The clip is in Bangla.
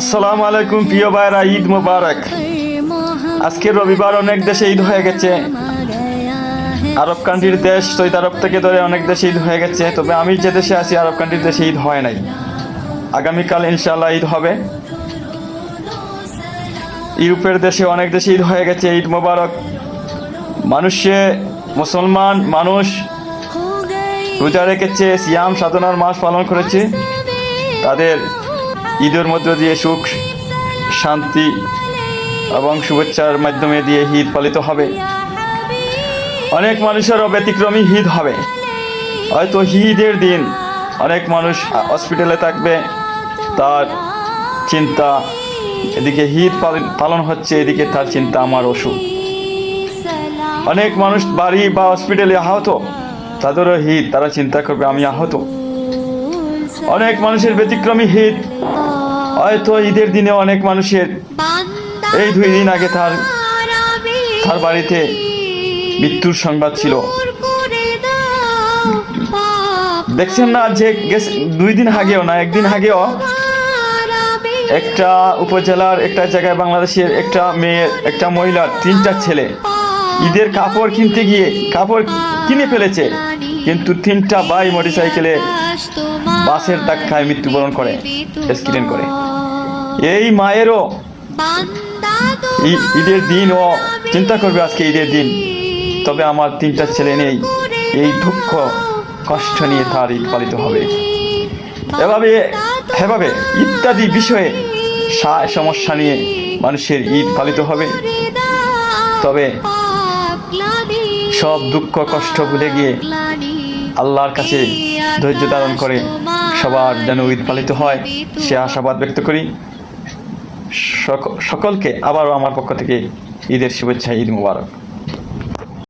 আসসালামু আলাইকুম প্রিয় ভাইরা, ঈদ মোবারক। আজকে রবিবার, অনেক দেশে ঈদ হয়ে গেছে। আরব কান্ট্রির দেশ সৌদি আরব থেকে ধরে অনেক দেশে ঈদ হয়ে গেছে, তবে আমি যে দেশে আছি আরব কান্ট্রির দেশে ঈদ হয় নাই। আগামীকাল ইনশাআল্লাহ ঈদ হবে। ইউরোপের দেশে অনেক দেশে ঈদ হয়ে গেছে। ঈদ মোবারক। মুসলমান মানুষ রোজা রেখেছে, সিয়াম সাধনার মাস পালন করেছে। তাদের ঈদের মধ্য দিয়ে সুখ, শান্তি এবং শুভেচ্ছার মাধ্যমে দিয়ে ঈদ পালিত হবে। অনেক মানুষেরও ব্যতিক্রমী ঈদ হবে। হয়তো ঈদের দিন অনেক মানুষ হসপিটালে থাকবে, তার চিন্তা এদিকে ঈদ পালন হচ্ছে, এদিকে তার চিন্তা আমার অসুখ। অনেক মানুষ বাড়ি বা হসপিটালে আহত, তাদেরও ঈদ, তারা চিন্তা করবে আমি আহত। অনেক মানুষের ব্যতিক্রমী ঈদ। হয়তো ঈদের দিনে অনেক মানুষের এই 2 দিন আগে তার বাড়িতে মৃত্যুর সংবাদ ছিল। দেখছেন না যে 2 দিন আগেও না, 1 দিন আগেও একটা উপজেলার একটা জায়গায় বাংলাদেশের একটা মহিলার 3টা ছেলে ঈদের কাপড় কিনতে গিয়ে কাপড় কিনে ফেলেছে, কিন্তু 3টা ভাই মোটরসাইকেলে বাসের ধাক্কায় মৃত্যুবরণ করে, অ্যাক্সিডেন্ট করে। এই মায়েরও ঈদের দিন ও চিন্তা করবে আজকে ঈদের দিন, তবে আমার 3টা ছেলে নেই। এই দুঃখ কষ্ট নিয়ে তার ঈদ পালিত হবে। এভাবে ইত্যাদি বিষয়ে সমস্যা নিয়ে মানুষের ঈদ পালিত হবে। তবে সব দুঃখ কষ্ট ভুলে গিয়ে আল্লাহর কাছে ধৈর্য ধারণ করে সবার যেন ঈদ পালিত হয়, সে আশাবাদ ব্যক্ত করি। সকলকে আবারও আমার পক্ষ থেকে ঈদের শুভেচ্ছা, ঈদ মোবারক।